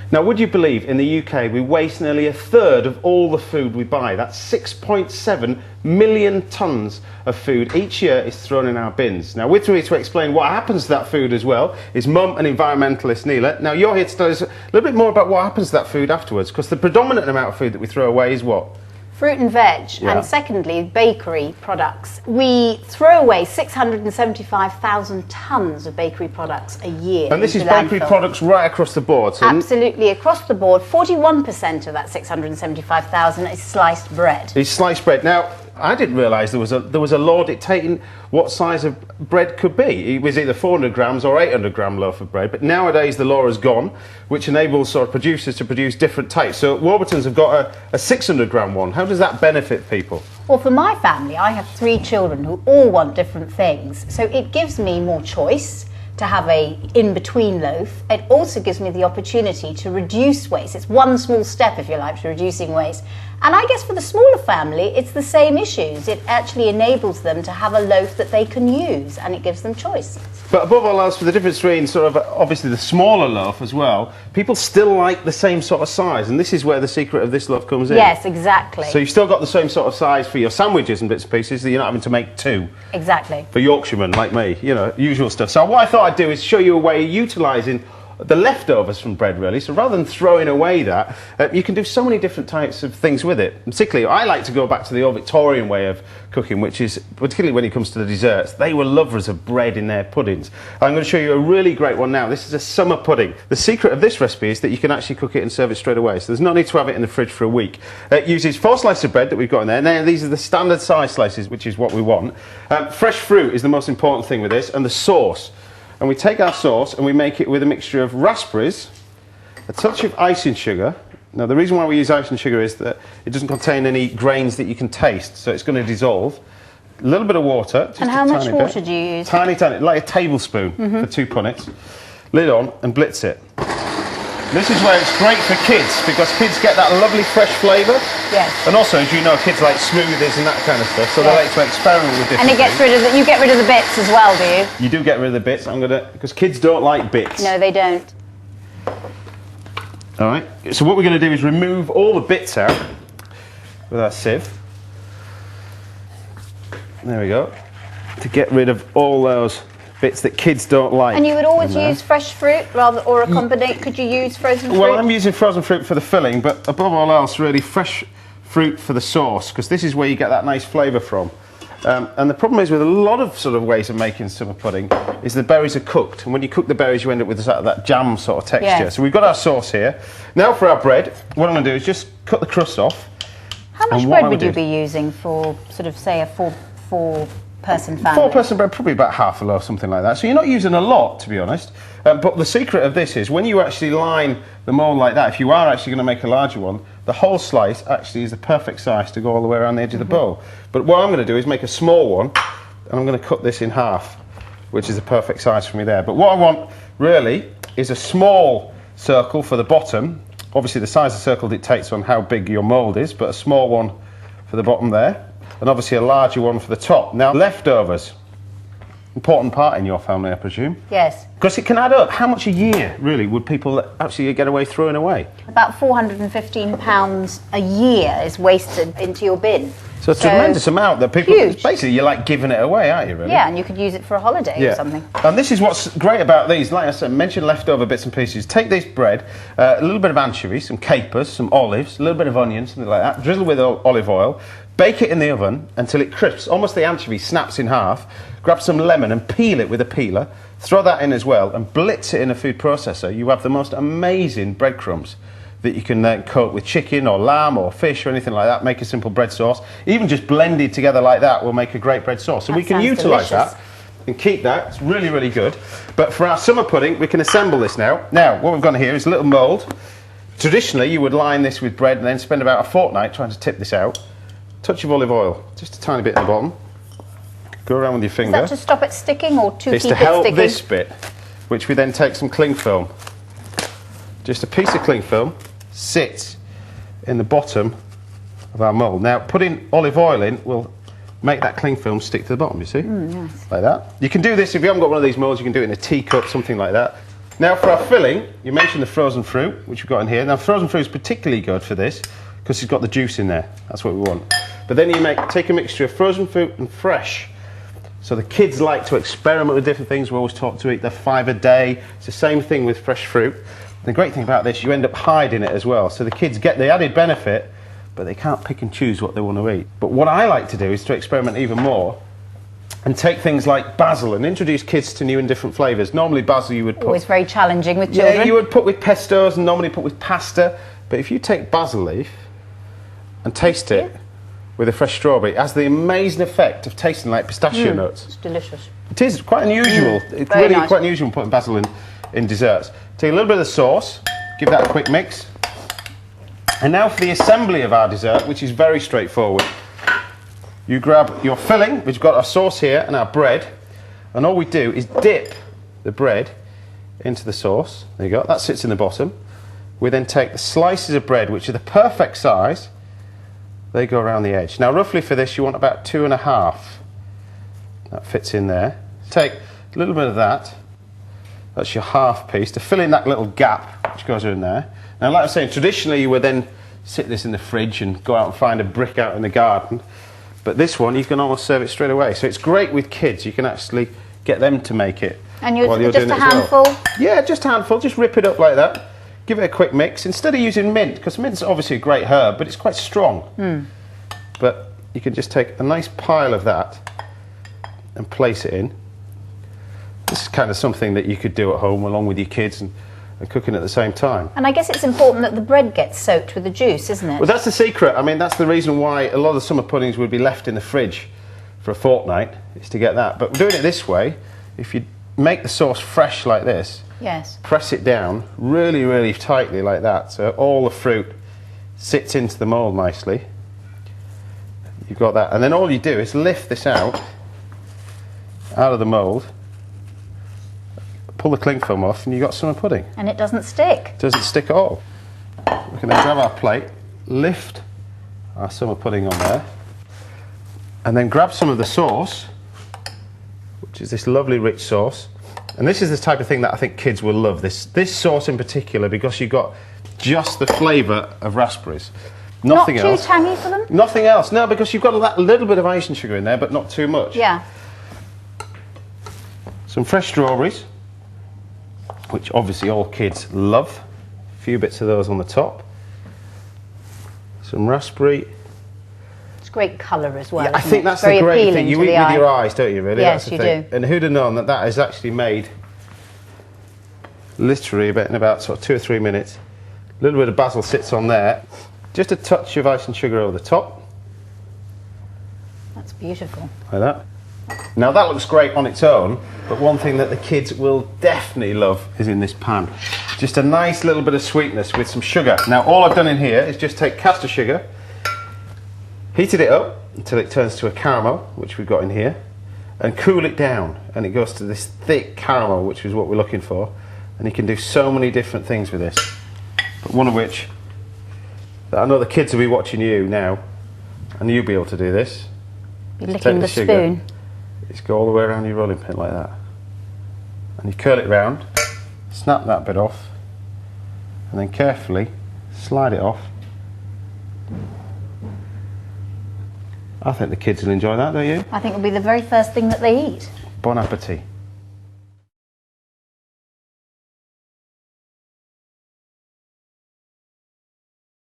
Now, would you believe in the UK we waste nearly a third of all the food we buy? That's 6.7 million tonnes of food each year is thrown in our bins. Now, with me to explain what happens to that food as well is Mum and environmentalist Neela. Now, you're here to tell us a little bit more about what happens to that food afterwards, because the predominant amount of food that we throw away is what? Fruit and veg, and secondly, bakery products. We throw away 675,000 tonnes of bakery products a year. And this is bakery products right across the board? So absolutely, across the board. 41% of that 675,000 is sliced bread. It's sliced bread. Now, I didn't realise there was a law dictating what size of bread could be. It was either 400 grams or 800 gram loaf of bread, but nowadays the law has gone, which enables sort of producers to produce different types. So Warburton's have got a 600 gram one. How does that benefit people? Well, for my family, I have 3 children who all want different things, so it gives me more choice to have a in-between loaf. It also gives me the opportunity to reduce waste. It's one small step, if you like, to reducing waste. And I guess for the smaller family, it's the same issues. It actually enables them to have a loaf that they can use, and it gives them choice. But above all else, for the difference between sort of obviously the smaller loaf as well, people still like the same sort of size, and this is where the secret of this loaf comes in. Yes, exactly. So you've still got the same sort of size for your sandwiches and bits and pieces, that you're not having to make 2. Exactly. For Yorkshiremen like me, you know, usual stuff. So what I thought I'd do is show you a way of utilising the leftovers from bread, really. So rather than throwing away that, you can do so many different types of things with it. And particularly, I like to go back to the old Victorian way of cooking, which is, particularly when it comes to the desserts, they were lovers of bread in their puddings. I'm going to show you a really great one now. This is a summer pudding. The secret of this recipe is that you can actually cook it and serve it straight away. So there's no need to have it in the fridge for a week. It uses 4 slices of bread that we've got in there. Now, these are the standard size slices, which is what we want. Fresh fruit is the most important thing with this, and the sauce. And we take our sauce and we make it with a mixture of raspberries, a touch of icing sugar. Now, the reason why we use icing sugar is that it doesn't contain any grains that you can taste, so it's going to dissolve. A little bit of water. Just and how much water do you use? Tiny, like a tablespoon for 2 punnets. Lid on and blitz it. This is where it's great for kids, because kids get that lovely fresh flavour. Yes. And also, as you know, kids like smoothies and that kind of stuff, so they like to experiment with different things. And it gets rid of you get rid of the bits as well, do you? You do get rid of the bits. Because kids don't like bits. No, they don't. All right. So what we're going to do is remove all the bits out with our sieve. There we go. To get rid of all those bits that kids don't like. And you would always use fresh fruit or a combination. Could you use frozen fruit? Well, I'm using frozen fruit for the filling, but above all else, really fresh fruit for the sauce, because this is where you get that nice flavour from. And the problem is with a lot of sort of ways of making summer pudding is the berries are cooked, and when you cook the berries you end up with that jam sort of texture. Yes. So we've got our sauce here. Now for our bread, what I'm going to do is just cut the crust off. How much bread would you be using for sort of, say, a four-person family? 4-person bread, probably about half a loaf, something like that. So you're not using a lot, to be honest. But the secret of this is when you actually line the mould like that, if you are actually going to make a larger one, the whole slice actually is the perfect size to go all the way around the edge of the bowl. But what I'm going to do is make a small one, and I'm going to cut this in half, which is the perfect size for me there. But what I want, really, is a small circle for the bottom. Obviously, the size of the circle dictates on how big your mould is, but a small one for the bottom there, and obviously a larger one for the top. Now, leftovers. Important part in your family, I presume. Yes. Because it can add up. How much a year, really, would people actually get away throwing away? About £415 a year is wasted into your bin. So a tremendous amount that people... Huge. Basically, you're like giving it away, aren't you, really? Yeah, and you could use it for a holiday or something. And this is what's great about these. Like I said, mentioned leftover bits and pieces. Take this bread, a little bit of anchovies, some capers, some olives, a little bit of onion, something like that. Drizzle with olive oil. Bake it in the oven until it crisps. Almost the anchovy snaps in half. Grab some lemon and peel it with a peeler. Throw that in as well and blitz it in a food processor. You have the most amazing breadcrumbs that you can coat with chicken or lamb or fish or anything like that. Make a simple bread sauce. Even just blended together like that will make a great bread sauce. So we can utilise that and keep that. It's really, really good. But for our summer pudding, we can assemble this now. Now, what we've got here is a little mould. Traditionally, you would line this with bread and then spend about a fortnight trying to tip this out. Touch of olive oil, just a tiny bit at the bottom. Go around with your finger. Is that to stop it sticking or to keep it sticking? It's to help this bit, which we then take some cling film. Just a piece of cling film sits in the bottom of our mould. Now, putting olive oil in will make that cling film stick to the bottom, you see? Nice. Like that. You can do this, if you haven't got one of these moulds, you can do it in a teacup, something like that. Now for our filling, you mentioned the frozen fruit, which we've got in here. Now frozen fruit is particularly good for this because it's got the juice in there. That's what we want. But then you take a mixture of frozen fruit and fresh. So the kids like to experiment with different things. We're always taught to eat the 5 a day. It's the same thing with fresh fruit. The great thing about this, you end up hiding it as well. So the kids get the added benefit, but they can't pick and choose what they want to eat. But what I like to do is to experiment even more and take things like basil and introduce kids to new and different flavours. Normally basil you would put... Always very challenging with children. Yeah, you would put with pestos and normally put with pasta. But if you take basil leaf and taste it with a fresh strawberry, it has the amazing effect of tasting like pistachio nuts. It's delicious. It is quite unusual. It's very really nice. quite unusual putting basil in desserts. Take a little bit of the sauce, give that a quick mix. And now for the assembly of our dessert, which is very straightforward. You grab your filling, we've got our sauce here and our bread, and all we do is dip the bread into the sauce. There you go, that sits in the bottom. We then take the slices of bread, which are the perfect size. They go around the edge. Now roughly for this you want about 2.5. That fits in there. Take a little bit of that. That's your half piece to fill in that little gap which goes in there. Now like I was saying, traditionally you would then sit this in the fridge and go out and find a brick out in the garden. But this one you can almost serve it straight away. So it's great with kids. You can actually get them to make it. And you're while just doing a it as handful? well. Yeah, just a handful. Just rip it up like that. Give it a quick mix. Instead of using mint, because mint's obviously a great herb, but it's quite strong. But you can just take a nice pile of that and place it in. This is kind of something that you could do at home along with your kids and cooking at the same time. And I guess it's important that the bread gets soaked with the juice, isn't it? Well, that's the secret. I mean, that's the reason why a lot of summer puddings would be left in the fridge for a fortnight, is to get that. But doing it this way, if you make the sauce fresh like this, Yes. press it down really, really tightly like that, so all the fruit sits into the mould nicely. You've got that, and then all you do is lift this out of the mould, pull the cling film off, and you've got summer pudding. And it doesn't stick. It doesn't stick at all. We can then grab our plate, lift our summer pudding on there, and then grab some of the sauce, which is this lovely rich sauce. And this is the type of thing that I think kids will love, this sauce in particular, because you've got just the flavour of raspberries. Nothing else. Not too tangy for them? Nothing else, no, because you've got a little bit of icing sugar in there, but not too much. Yeah. Some fresh strawberries, which obviously all kids love. A few bits of those on the top. Some raspberry. It's great colour as well. Yeah, I isn't think it? that's Very the great appealing thing. You to eat the with eye. your eyes, don't you, really? Yes, That's the you thing. do. And who'd have known that that is actually made literally in about sort of 2 or 3 minutes. A little bit of basil sits on there. Just a touch of icing sugar over the top. That's beautiful. Like that. Now that looks great on its own, but one thing that the kids will definitely love is in this pan. Just a nice little bit of sweetness with some sugar. Now all I've done in here is just take caster sugar, heated it up until it turns to a caramel, which we've got in here, and cool it down, and it goes to this thick caramel, which is what we're looking for. And you can do so many different things with this, but one of which that I know the kids will be watching you now, and you'll be able to do this. You're Just licking take the sugar, spoon. Just go all the way around your rolling pin like that, and you curl it round, snap that bit off, and then carefully slide it off. I think the kids will enjoy that, don't you? I think it'll be the very first thing that they eat. Bon appetit.